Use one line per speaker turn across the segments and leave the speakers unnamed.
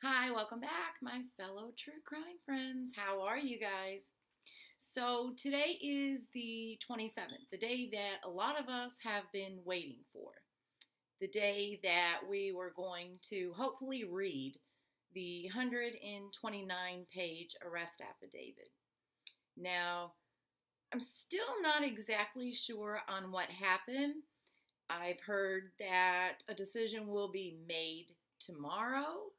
Hi, welcome back, my fellow true crime friends. How are you guys? So, today is the 27th, the day that a lot of us have been waiting for. The day that we were going to hopefully read the 129-page arrest affidavit. Now, I'm still not exactly sure on what happened. I've heard that a decision will be made tomorrow.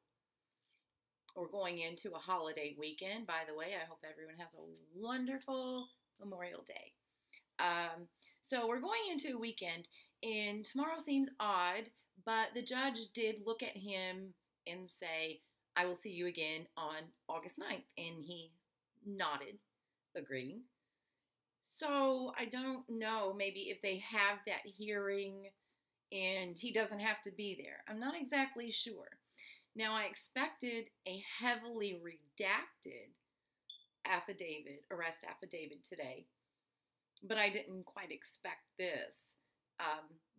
We're going into a holiday weekend, by the way. I hope everyone has a wonderful Memorial Day. So we're going into a weekend, and tomorrow seems odd, but the judge did look at him and say, I will see you again on August 9th. And he nodded, agreeing. So I don't know, maybe if they have that hearing and he doesn't have to be there. I'm not exactly sure. Now, I expected a heavily redacted arrest affidavit today, but I didn't quite expect this.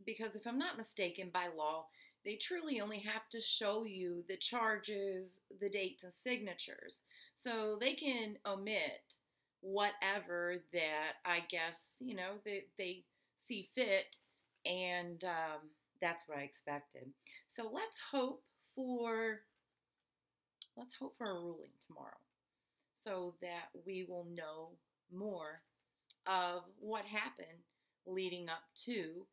Because if I'm not mistaken, by law, they truly only have to show you the charges, the dates, and signatures. So they can omit whatever that I guess, they see fit, and that's what I expected. So for let's hope for a ruling tomorrow so that we will know more of what happened leading up to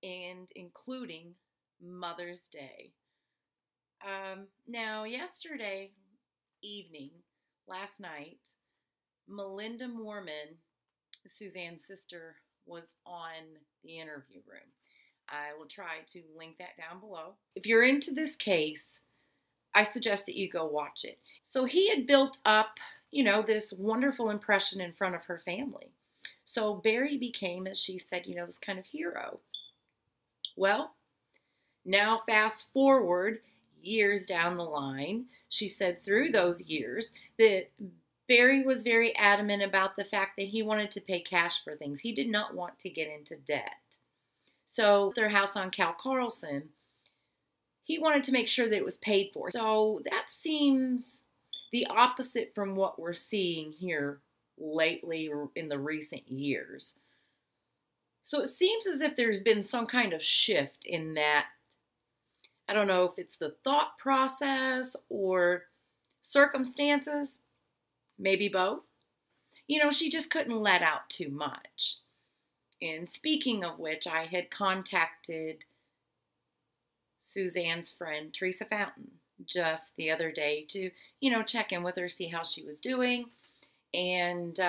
and including Mother's Day. Now, yesterday evening, last night, Melinda Moorman, Suzanne's sister, was on the interview room. I will try to link that down below. If you're into this case, I suggest that you go watch it. So he had built up, this wonderful impression in front of her family. So Barry became, as she said, this kind of hero. Well, now fast forward years down the line, she said through those years that Barry was very adamant about the fact that he wanted to pay cash for things. He did not want to get into debt. So their house on Cal Carlson, he wanted to make sure that it was paid for. So that seems the opposite from what we're seeing here lately or in the recent years. So it seems as if there's been some kind of shift in that. I don't know if it's the thought process or circumstances, maybe both. She just couldn't let out too much. And speaking of which, I had contacted Suzanne's friend, Teresa Fountain, just the other day to, check in with her, see how she was doing. And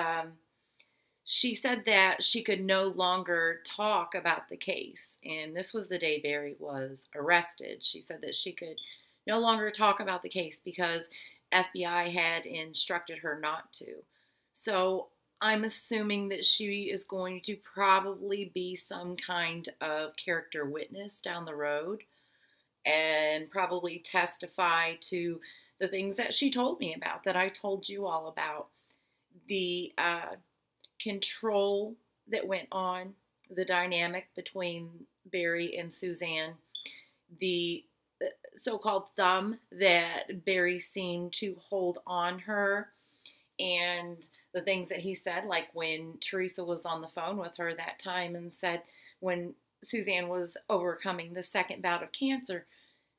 she said that she could no longer talk about the case. And this was the day Barry was arrested. She said that she could no longer talk about the case because FBI had instructed her not to. So I'm assuming that she is going to probably be some kind of character witness down the road and probably testify to the things that she told me about, that I told you all about. The control that went on, the dynamic between Barry and Suzanne, the so-called thumb that Barry seemed to hold on her, and the things that he said, like when Teresa was on the phone with her that time and said when Suzanne was overcoming the second bout of cancer,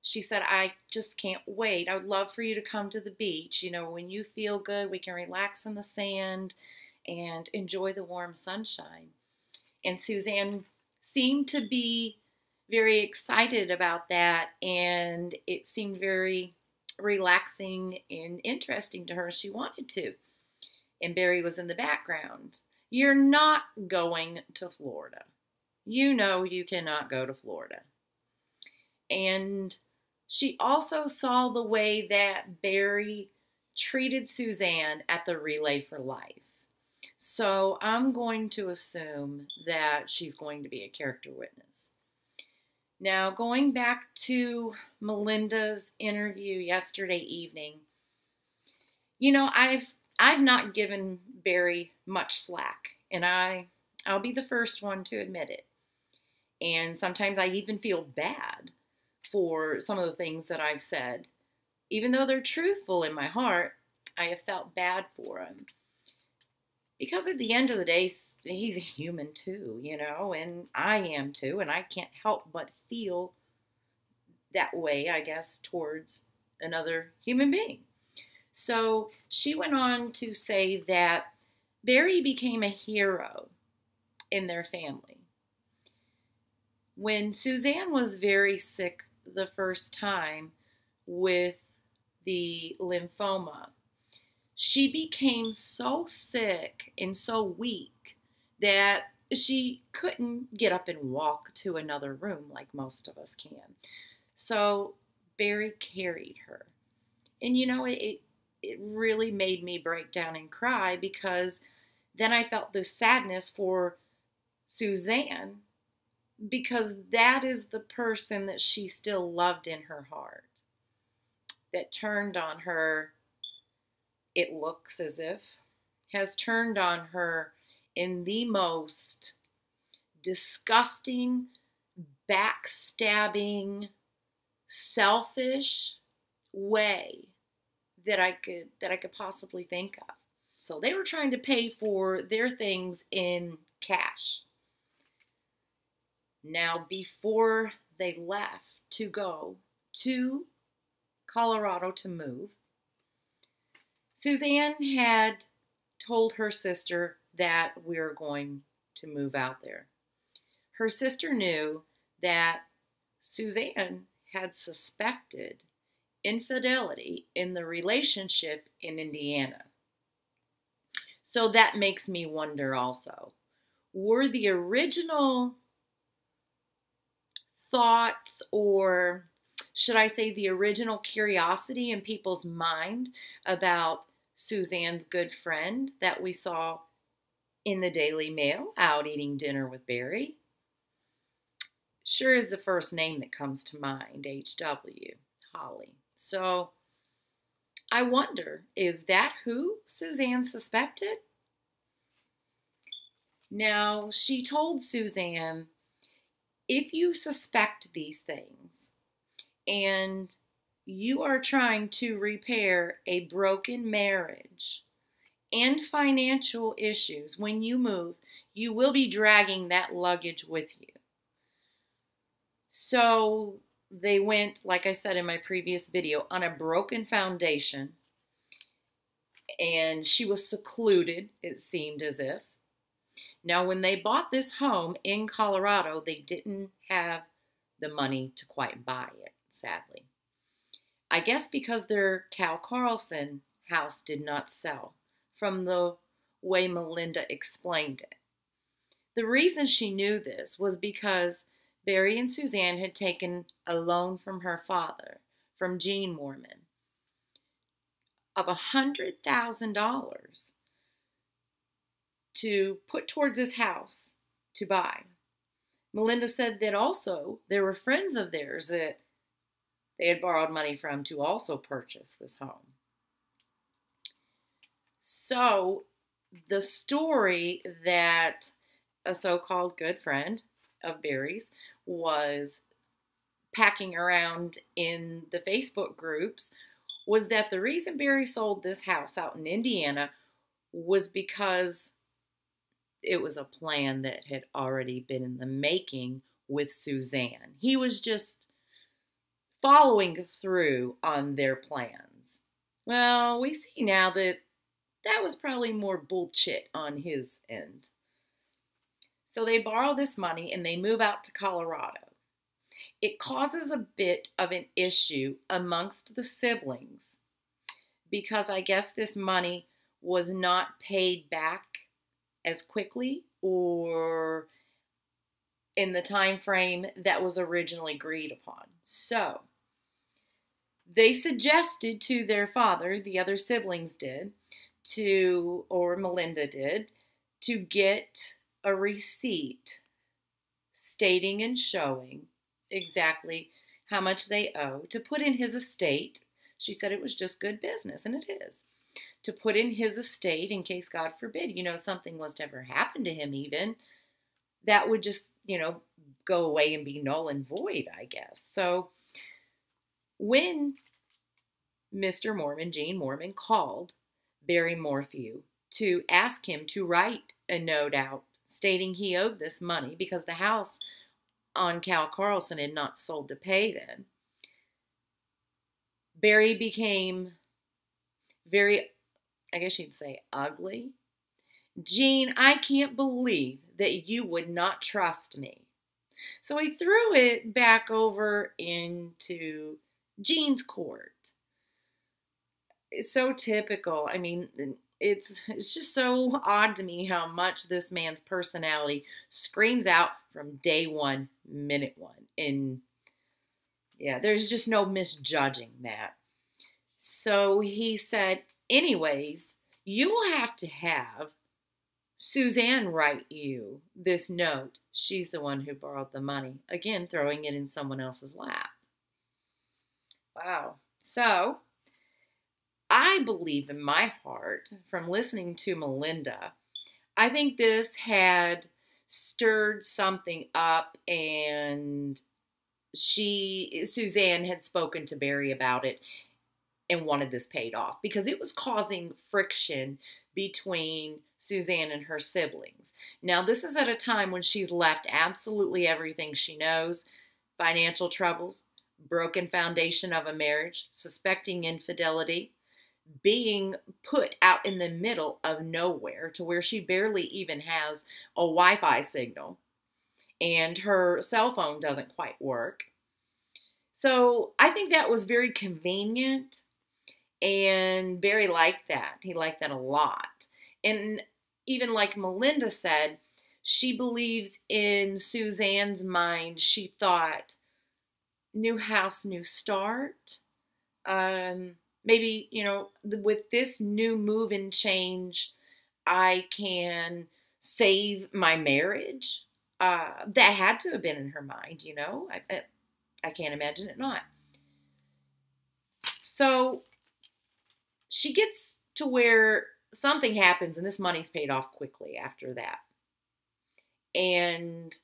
she said, I just can't wait. I would love for you to come to the beach. When you feel good, we can relax in the sand and enjoy the warm sunshine. And Suzanne seemed to be very excited about that, and it seemed very relaxing and interesting to her. She wanted to. And Barry was in the background. You're not going to Florida. You cannot go to Florida. And she also saw the way that Barry treated Suzanne at the Relay for Life. So I'm going to assume that she's going to be a character witness. Now, going back to Melinda's interview yesterday evening, I've not given Barry much slack, and I'll be the first one to admit it. And sometimes I even feel bad for some of the things that I've said Even though they're truthful in my heart, I have felt bad for him. Because at the end of the day, he's a human too, and I am too, and I can't help but feel that way, I guess, towards another human being. So she went on to say that Barry became a hero in their family. When Suzanne was very sick the first time with the lymphoma, she became so sick and so weak that she couldn't get up and walk to another room like most of us can. So Barry carried her. And it really made me break down and cry, because then I felt this sadness for Suzanne, because that is the person that she still loved in her heart, that turned on her, it looks as if, has turned on her in the most disgusting, backstabbing, selfish way that I could possibly think of. So they were trying to pay for their things in cash. Now, before they left to go to Colorado to move, Suzanne had told her sister that we're going to move out there. Her sister knew that Suzanne had suspected infidelity in the relationship in Indiana. So that makes me wonder also, were the original thoughts, or should I say the original curiosity in people's mind about Suzanne's good friend that we saw in the Daily Mail out eating dinner with Barry? Sure is the first name that comes to mind, HW, Holly. So I wonder, is that who Suzanne suspected? Now, she told Suzanne, if you suspect these things and you are trying to repair a broken marriage and financial issues when you move, you will be dragging that luggage with you. So they went, like I said in my previous video, on a broken foundation, and she was secluded, it seemed as if. Now, when they bought this home in Colorado, they didn't have the money to quite buy it, sadly. I guess because their Cal Carlson house did not sell, from the way Melinda explained it. The reason she knew this was because Barry and Suzanne had taken a loan from her father, from Gene Mormon, of $100,000 to put towards his house to buy. Melinda said that also there were friends of theirs that they had borrowed money from to also purchase this home. So the story that a so-called good friend of Barry's was packing around in the Facebook groups was that the reason Barry sold this house out in Indiana was because it was a plan that had already been in the making with Suzanne. He was just following through on their plans. Well, we see now that that was probably more bullshit on his end. So they borrow this money and they move out to Colorado. It causes a bit of an issue amongst the siblings because I guess this money was not paid back as quickly or in the time frame that was originally agreed upon. So they suggested to their father, the other siblings did, or Melinda did, to get a receipt stating and showing exactly how much they owe to put in his estate. She said it was just good business, and it is. To put in his estate in case, God forbid, something was to ever happen to him even, that would just, go away and be null and void, I guess. So when Mr. Mormon, Gene Mormon, called Barry Morphew to ask him to write a note out stating he owed this money because the house on Cal Carlson had not sold to pay then. Barry became very, I guess you'd say, ugly. Gene, I can't believe that you would not trust me. So he threw it back over into Gene's court. It's so typical. I mean, it's just so odd to me how much this man's personality screams out from day one, minute one. And yeah, there's just no misjudging that. So he said, anyways, you will have to have Suzanne write you this note. She's the one who borrowed the money. Again, throwing it in someone else's lap. Wow. So I believe in my heart from listening to Melinda, I think this had stirred something up, and Suzanne had spoken to Barry about it and wanted this paid off because it was causing friction between Suzanne and her siblings. Now, this is at a time when she's left absolutely everything she knows: financial troubles, broken foundation of a marriage, suspecting infidelity, being put out in the middle of nowhere to where she barely even has a Wi-Fi signal, and her cell phone doesn't quite work. So I think that was very convenient, and Barry liked that. He liked that a lot. And even like Melinda said, she believes in Suzanne's mind, she thought, new house, new start. Maybe, with this new move and change, I can save my marriage. That had to have been in her mind, I can't imagine it not. So she gets to where something happens and this money's paid off quickly after that. And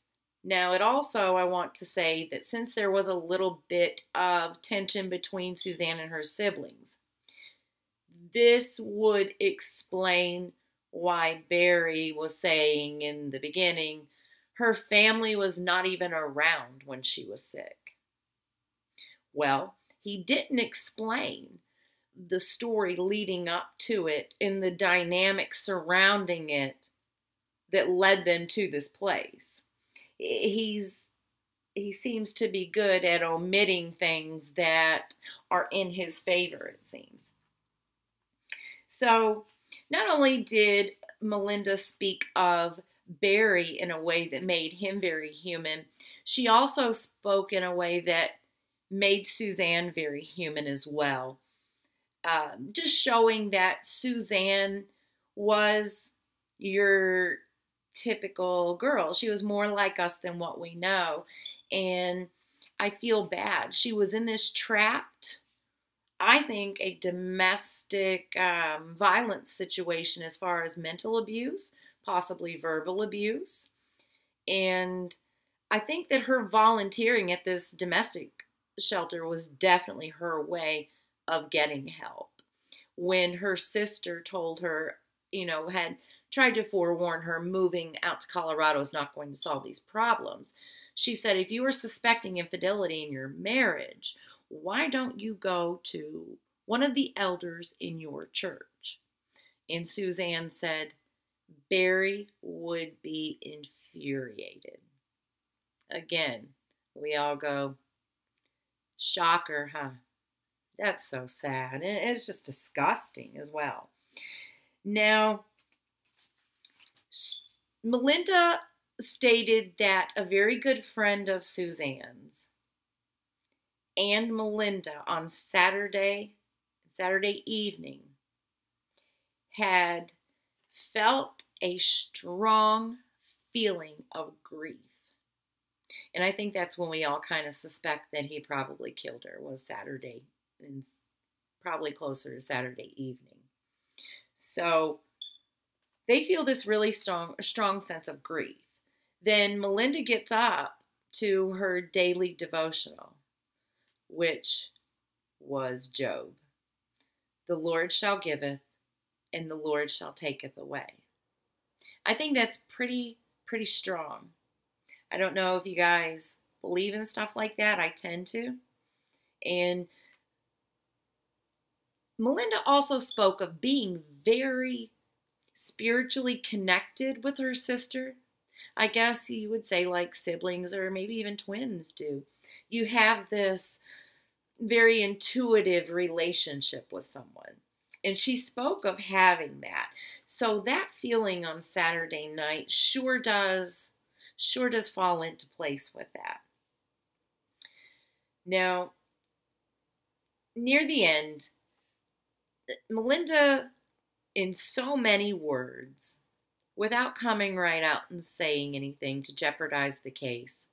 now I want to say that since there was a little bit of tension between Suzanne and her siblings, this would explain why Barry was saying in the beginning her family was not even around when she was sick. Well, he didn't explain the story leading up to it and the dynamic surrounding it that led them to this place. He seems to be good at omitting things that are in his favor, it seems. So not only did Melinda speak of Barry in a way that made him very human, she also spoke in a way that made Suzanne very human as well. Just showing that Suzanne was your typical girl. She was more like us than what we know. And I feel bad. She was in this trapped, I think, a domestic violence situation as far as mental abuse, possibly verbal abuse. And I think that her volunteering at this domestic shelter was definitely her way of getting help. When her sister told her, had tried to forewarn her moving out to Colorado is not going to solve these problems, she said, if you are suspecting infidelity in your marriage, why don't you go to one of the elders in your church? And Suzanne said, Barry would be infuriated. Again, we all go, shocker, huh? That's so sad. And it's just disgusting as well. Now, Melinda stated that a very good friend of Suzanne's and Melinda on Saturday evening had felt a strong feeling of grief. And I think that's when we all kind of suspect that he probably killed her, was Saturday, and probably closer to Saturday evening. So they feel this really strong sense of grief. Then Melinda gets up to her daily devotional, which was Job. The Lord shall giveth, and the Lord shall taketh away. I think that's pretty strong. I don't know if you guys believe in stuff like that. I tend to. And Melinda also spoke of being very spiritually connected with her sister. I guess you would say like siblings or maybe even twins do. You have this very intuitive relationship with someone. And she spoke of having that. So that feeling on Saturday night sure does fall into place with that. Now, near the end, Melinda, in so many words, without coming right out and saying anything to jeopardize the case,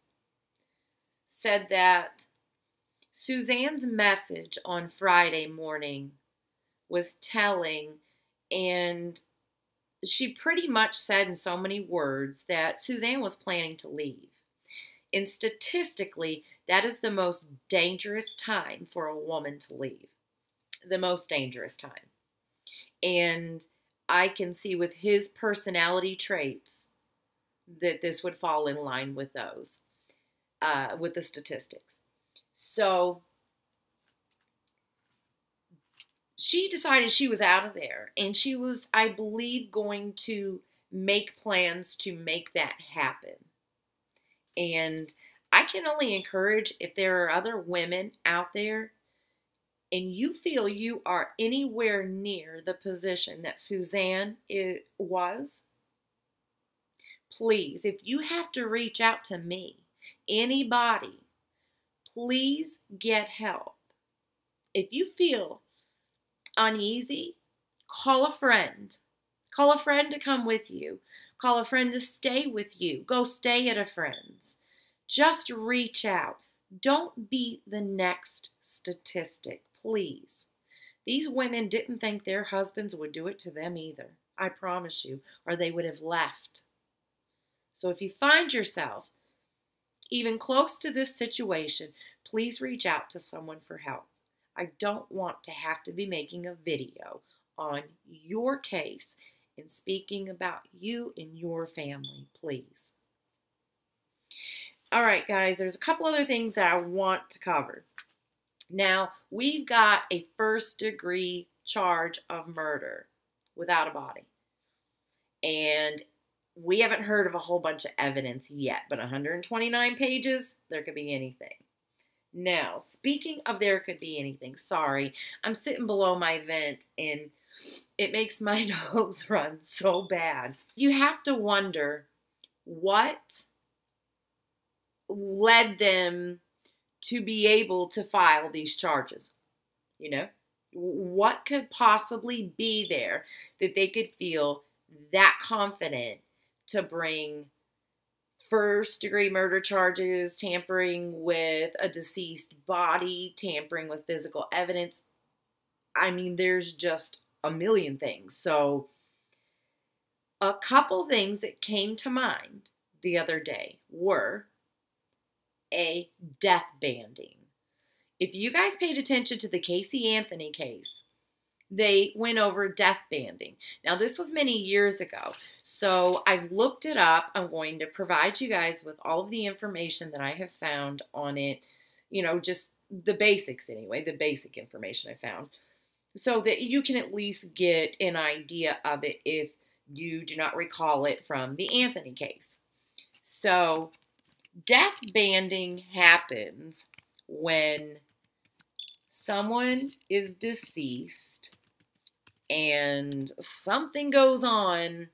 said that Suzanne's message on Friday morning was telling, and she pretty much said in so many words that Suzanne was planning to leave. And statistically, that is the most dangerous time for a woman to leave. The most dangerous time. And I can see with his personality traits that this would fall in line with those, with the statistics. So she decided she was out of there, and she was, I believe, going to make plans to make that happen. And I can only encourage, if there are other women out there and you feel you are anywhere near the position that Suzanne was, please, if you have to reach out to me, anybody, please get help. If you feel uneasy, call a friend. Call a friend to come with you. Call a friend to stay with you. Go stay at a friend's. Just reach out. Don't be the next statistic, please. These women didn't think their husbands would do it to them either. I promise you, or they would have left. So if you find yourself even close to this situation, please reach out to someone for help. I don't want to have to be making a video on your case and speaking about you and your family, please. All right, guys, there's a couple other things that I want to cover. Now, we've got a first-degree charge of murder without a body. And we haven't heard of a whole bunch of evidence yet, but 129 pages, there could be anything. Now, speaking of there could be anything, sorry, I'm sitting below my vent and it makes my nose run so bad. You have to wonder what led them to be able to file these charges. You know, what could possibly be there that they could feel that confident to bring first-degree murder charges, tampering with a deceased body, tampering with physical evidence? I mean, there's just a million things. So a couple things that came to mind the other day were a death banding. If you guys paid attention to the Casey Anthony case, they went over death banding. Now, this was many years ago, so I've looked it up. I'm going to provide you guys with all of the information that I have found on it, you know, just the basics anyway, the basic information I found, so that you can at least get an idea of it if you do not recall it from the Anthony case. So, death banding happens when someone is deceased and something goes on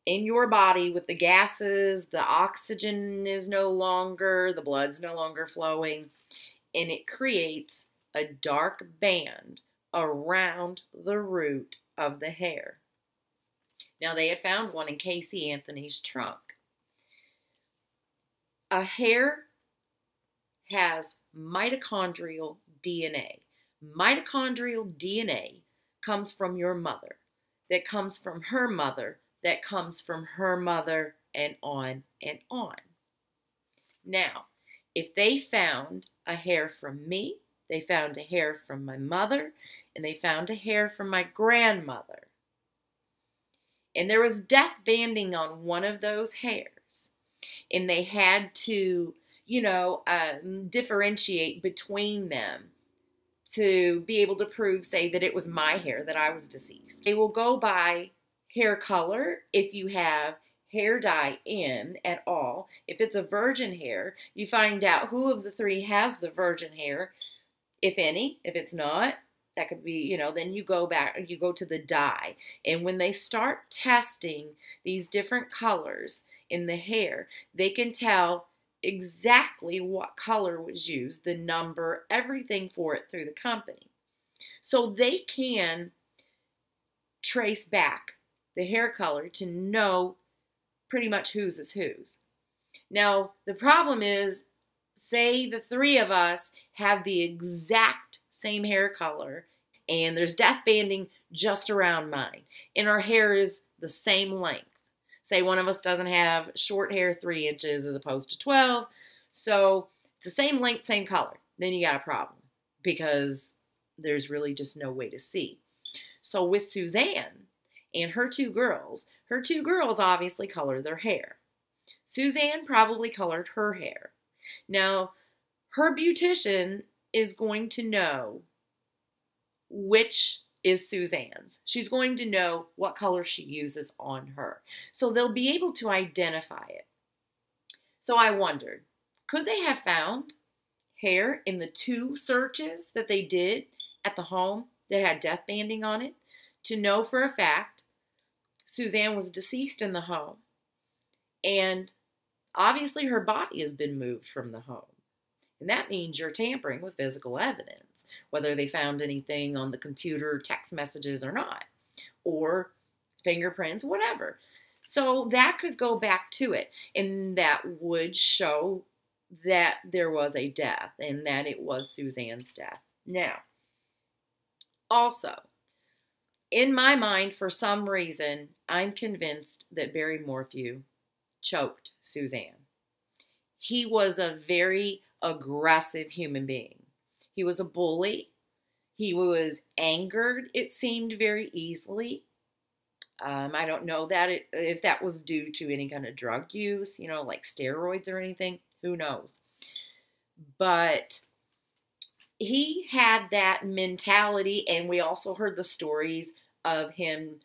in your body with the gases, the oxygen is no longer, the blood's no longer flowing, and it creates a dark band around the root of the hair. Now, they had found one in Casey Anthony's trunk. A hair has mitochondrial DNA. Mitochondrial DNA comes from your mother, that comes from her mother, that comes from her mother, and on and on. Now, if they found a hair from me They found a hair from my mother, and they found a hair from my grandmother. And there was death banding on one of those hairs. And they had to, differentiate between them to be able to prove, say, that it was my hair, that I was deceased. They will go by hair color if you have hair dye in at all. If it's a virgin hair, you find out who of the three has the virgin hair, if any. If it's not, that could be, then you go to the dye. And when they start testing these different colors in the hair, they can tell exactly what color was used, the number, everything for it through the company. So they can trace back the hair color to know pretty much whose is whose. Now, the problem is, say the three of us have the exact same hair color, and there's death banding just around mine, and our hair is the same length. Say one of us doesn't have short hair 3 inches as opposed to 12, so it's the same length, same color. Then you got a problem because there's really just no way to see. So with Suzanne and her two girls obviously color their hair. Suzanne probably colored her hair. Now, her beautician is going to know which is Suzanne's. She's going to know what color she uses on her. So they'll be able to identify it. So I wondered, could they have found hair in the 2 searches that they did at the home that had death banding on it to know for a fact Suzanne was deceased in the home? And obviously her body has been moved from the home. And that means you're tampering with physical evidence, whether they found anything on the computer, text messages or not, or fingerprints, whatever. So that could go back to it, and that would show that there was a death and that it was Suzanne's death. Now, also, in my mind, for some reason, I'm convinced that Barry Morphew choked Suzanne. He was a very aggressive human being. He was a bully. He was angered, it seemed, very easily. I don't know if that was due to any kind of drug use, like steroids or anything. Who knows? But he had that mentality, and we also heard the stories of him,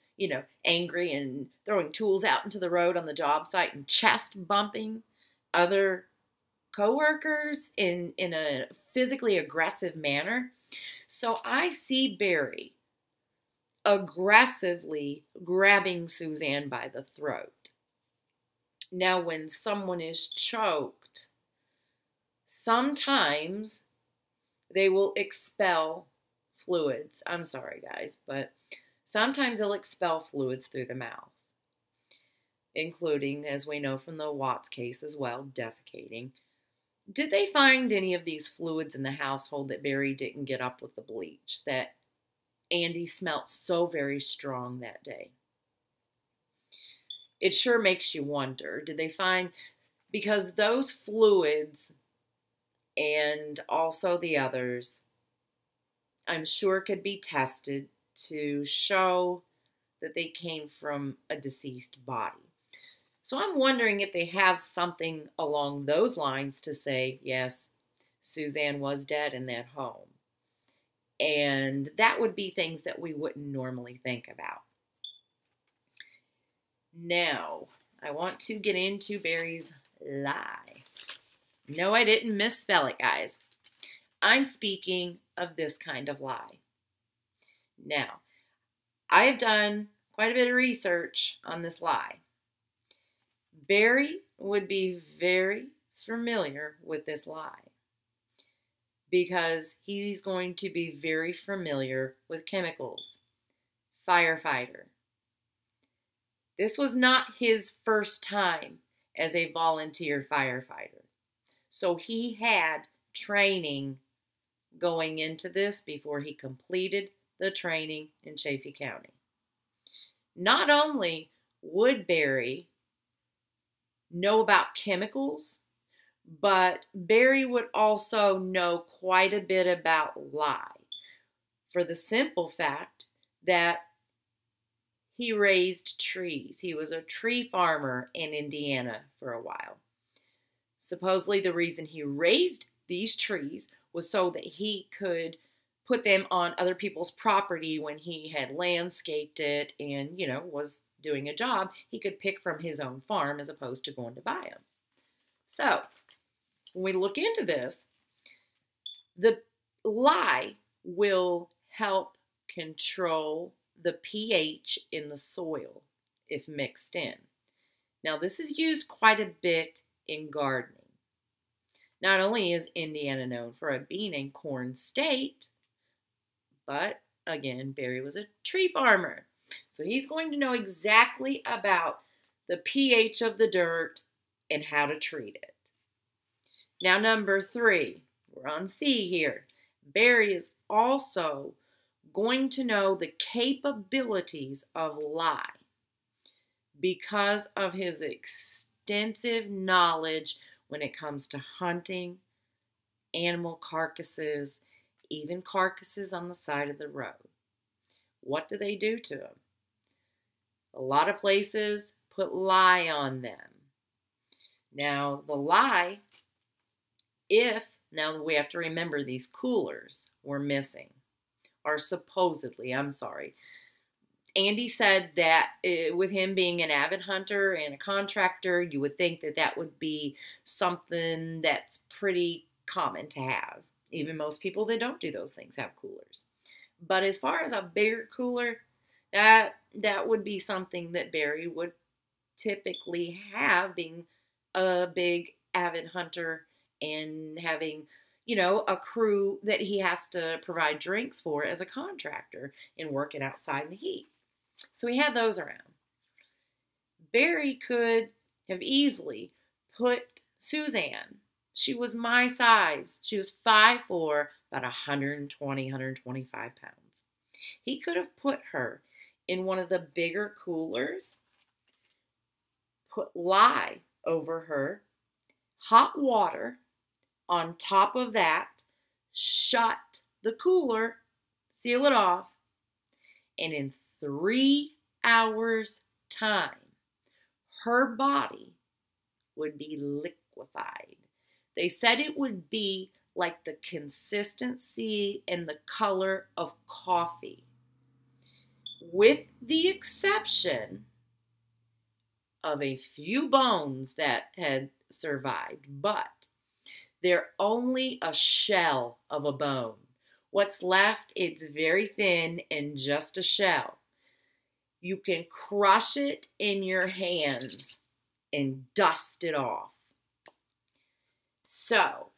angry and throwing tools out into the road on the job site and chest bumping other coworkers in a physically aggressive manner. So I see Barry aggressively grabbing Suzanne by the throat. Now, when someone is choked, sometimes they will expel fluids. I'm sorry, guys, but sometimes they'll expel fluids through the mouth, including, as we know from the Watts case as well, defecating. Did they find any of these fluids in the household that Barry didn't get up with the bleach, that Andy smelt so very strong that day? It sure makes you wonder. Did they find, because those fluids and also the others, I'm sure could be tested to show that they came from a deceased body. So I'm wondering if they have something along those lines to say, yes, Suzanne was dead in that home. And that would be things that we wouldn't normally think about. Now, I want to get into Barry's lie. No, I didn't misspell it, guys. I'm speaking of this kind of lie. Now, I have done quite a bit of research on this lie. Barry would be very familiar with this lie because he's going to be very familiar with chemicals. Firefighter. This was not his first time as a volunteer firefighter. So he had training going into this before he completed the training in Chaffee County. Not only would Barry know about chemicals, But Barry would also know quite a bit about LYE for the simple fact that he raised trees. He was a tree farmer in Indiana for a while. Supposedly, the reason he raised these trees was so that he could put them on other people's property when he had landscaped it and, was doing a job. He could pick from his own farm as opposed to going to buy them. So, when we look into this, the LYE will help control the pH in the soil if mixed in. Now, this is used quite a bit in gardening. Not only is Indiana known for it being a corn state, but again, Barry was a tree farmer. So he's going to know exactly about the pH of the dirt and how to treat it. Now, number 3, we're on C here. Barry is also going to know the capabilities of LYE because of his extensive knowledge when it comes to hunting, animal carcasses, even carcasses on the side of the road. What do they do to them? A lot of places put LYE on them. Now, the LYE, now we have to remember these coolers were missing, or supposedly, I'm sorry. Andy said that with him being an avid hunter and a contractor, you would think that that would be something that's pretty common to have. Even most people that don't do those things have coolers. But as far as a bigger cooler, that would be something that Barry would typically have, being a big avid hunter and having, a crew that he has to provide drinks for as a contractor and working outside in the heat. So he had those around. Barry could have easily put Suzanne, she was my size. She was 5'4", about 120, 125 pounds. He could have put her in one of the bigger coolers, put LYE over her, hot water on top of that, shut the cooler, seal it off, and in 3 hours' time, her body would be liquefied. They said it would be like the consistency and the color of coffee, with the exception of a few bones that had survived, but they're only a shell of a bone. What's left, it's very thin and just a shell. You can crush it in your hands and dust it off. So,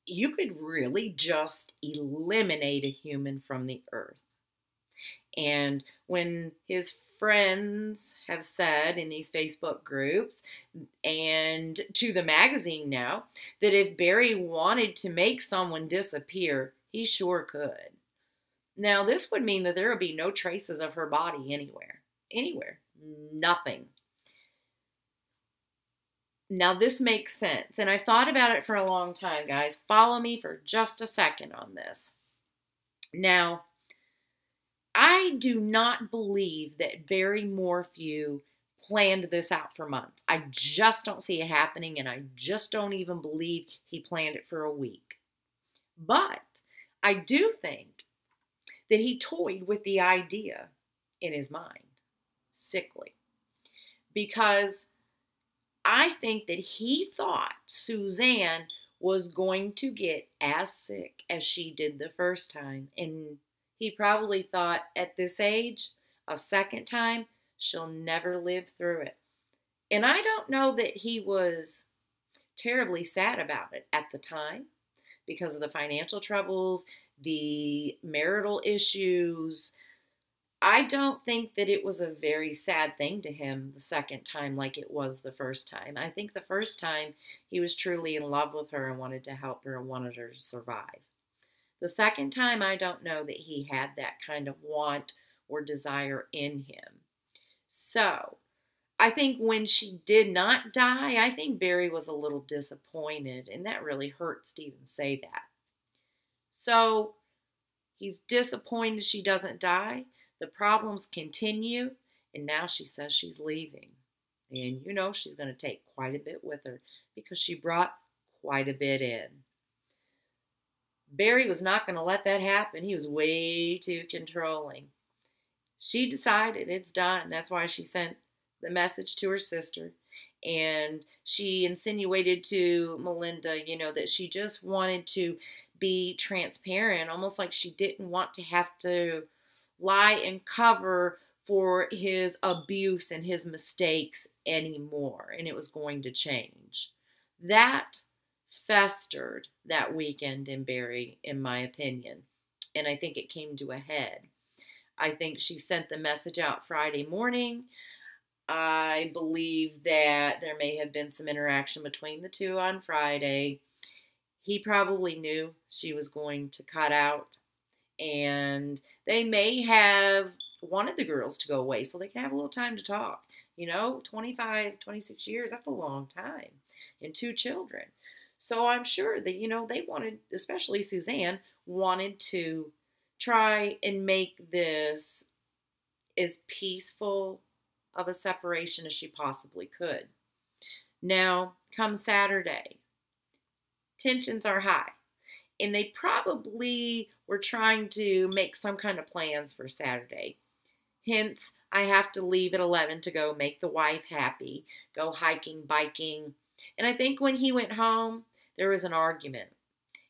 you could really just eliminate a human from the earth. And when his friends have said in these Facebook groups and to the magazine now that if Barry wanted to make someone disappear, he sure could. Now, this would mean that there would be no traces of her body anywhere. Anywhere. Nothing. Now, this makes sense, and I've thought about it for a long time, guys. Follow me for just a second on this. Now, I do not believe that Barry Morphew planned this out for months. I just don't see it happening, and I just don't even believe he planned it for a week. But I do think that he toyed with the idea in his mind. Sickly. Because I think that he thought Suzanne was going to get as sick as she did the first time. And he probably thought at this age, a second time, she'll never live through it. And I don't know that he was terribly sad about it at the time because of the financial troubles, the marital issues. I don't think that it was a very sad thing to him the second time like it was the first time. I think the first time he was truly in love with her and wanted to help her and wanted her to survive. The second time, I don't know that he had that kind of want or desire in him. So, I think when she did not die, I think Barry was a little disappointed, and that really hurt Stephen to say that. So he's disappointed she doesn't die. The problems continue, and now she says she's leaving. And you know she's going to take quite a bit with her because she brought quite a bit in. Barry was not going to let that happen. He was way too controlling. She decided it's done. That's why she sent the message to her sister. And she insinuated to Melinda, that she just wanted to be transparent, almost like she didn't want to have to lie and cover for his abuse and his mistakes anymore, and it was going to change. That festered that weekend in Barry, in my opinion, and I think it came to a head. I think she sent the message out Friday morning. I believe that there may have been some interaction between the two on Friday. He probably knew she was going to cut out, and they may have wanted the girls to go away so they could have a little time to talk. 25, 26 years, that's a long time, and 2 children. So I'm sure that, they wanted, especially Suzanne, wanted to try and make this as peaceful of a separation as she possibly could. Now, come Saturday, tensions are high, and they probably were trying to make some kind of plans for Saturday. Hence, I have to leave at 11 to go make the wife happy, go hiking, biking. And I think when he went home, there was an argument,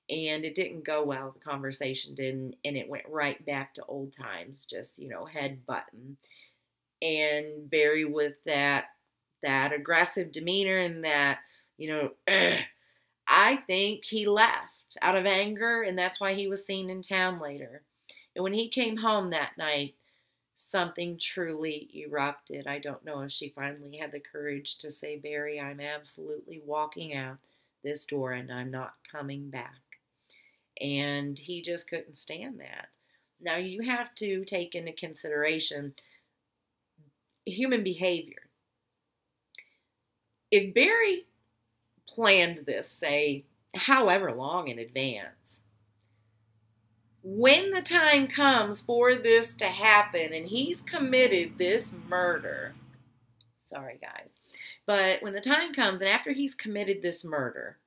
and it didn't go well. The conversation didn't, and it went right back to old times, just, head button. And Barry with that aggressive demeanor and that, I think he left out of anger, and that's why he was seen in town later. And when he came home that night, something truly erupted. I don't know if she finally had the courage to say, Barry, I'm absolutely walking out this door and I'm not coming back. And he just couldn't stand that. Now you have to take into consideration human behavior. If Barry planned this, say, however long in advance, when the time comes for this to happen and he's committed this murder, sorry guys, but when the time comes and after he's committed this murder,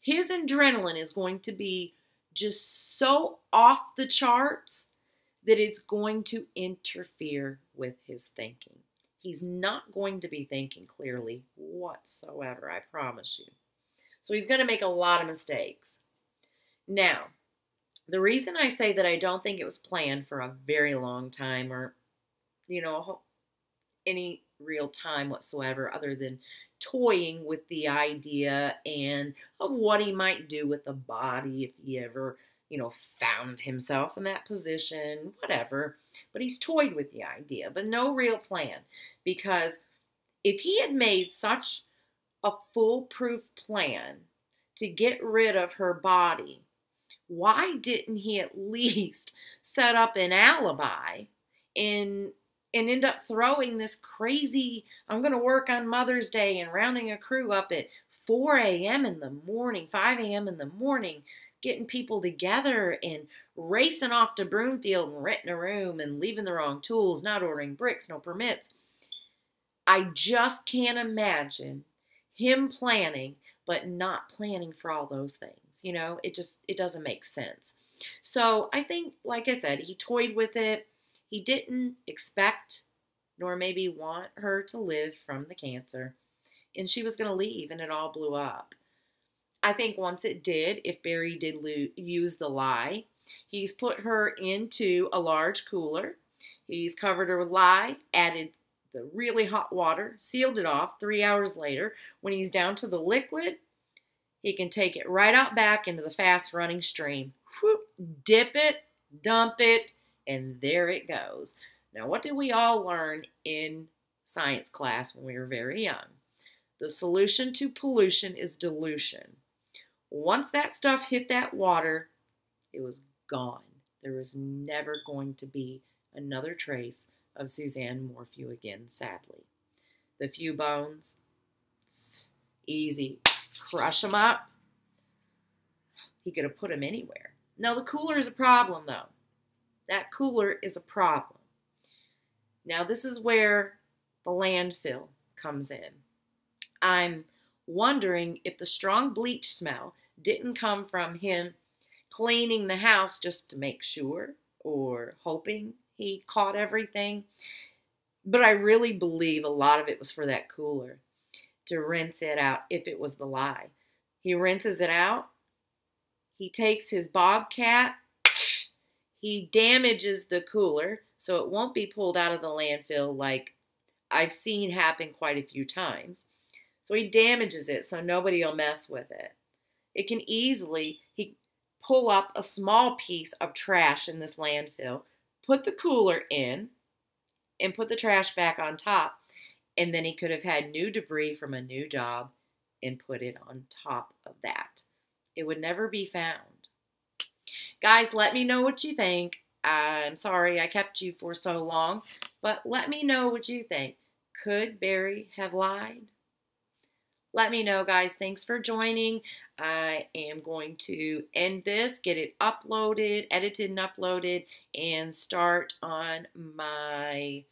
his adrenaline is going to be just so off the charts that it's going to interfere with his thinking. He's not going to be thinking clearly whatsoever, I promise you. So he's going to make a lot of mistakes. Now, the reason I say that I don't think it was planned for a very long time or, any real time whatsoever other than toying with the idea and of what he might do with the body if he ever, found himself in that position, whatever. But he's toyed with the idea, but no real plan. Because if he had made such a foolproof plan to get rid of her body, why didn't he at least set up an alibi and end up throwing this crazy, I'm going to work on Mother's Day and rounding a crew up at 4 a.m. in the morning, 5 a.m. in the morning, getting people together and racing off to Broomfield and renting a room and leaving the wrong tools, not ordering bricks, no permits. I just can't imagine him planning, but not planning for all those things. It doesn't make sense. So I think, like I said, he toyed with it. He didn't expect nor maybe want her to live from the cancer. And she was going to leave, and it all blew up. I think once it did, if Barry did use the LYE, he's put her into a large cooler. He's covered her with LYE, added the really hot water, sealed it off. 3 hours later, when he's down to the liquid, he can take it right out back into the fast-running stream. Whoop, dip it, dump it, and there it goes. Now, what did we all learn in science class when we were very young? The solution to pollution is dilution. Once that stuff hit that water, it was gone. There was never going to be another trace of Suzanne Morphew again, sadly. the few bones. It's easy. Crush them up. He could have put them anywhere. No, the cooler is a problem, though. That cooler is a problem. Now, this is where the landfill comes in. I'm wondering if the strong bleach smell didn't come from him cleaning the house just to make sure, or hoping he caught everything. But I really believe a lot of it was for that cooler, to rinse it out if it was the LYE. He rinses it out. He takes his bobcat. He damages the cooler so it won't be pulled out of the landfill like I've seen happen quite a few times. So he damages it so nobody will mess with it. It can easily pull up a small piece of trash in this landfill, put the cooler in, and put the trash back on top. And then he could have had new debris from a new job and put it on top of that. It would never be found. Guys, let me know what you think. I'm sorry I kept you for so long, but let me know what you think. Could Barry have lied? Let me know, guys. Thanks for joining. I am going to end this, get it uploaded, edited and uploaded, and start on my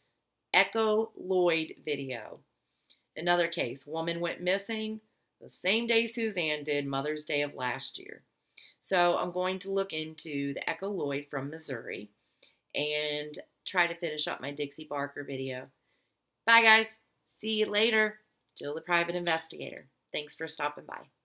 Echo LYE video. Another case, woman went missing the same day Suzanne did, Mother's Day of last year. So I'm going to look into the Echo LYE from Missouri and try to finish up my Dixie Barker video. Bye, guys. See you later. Jill the Private Investigator. Thanks for stopping by.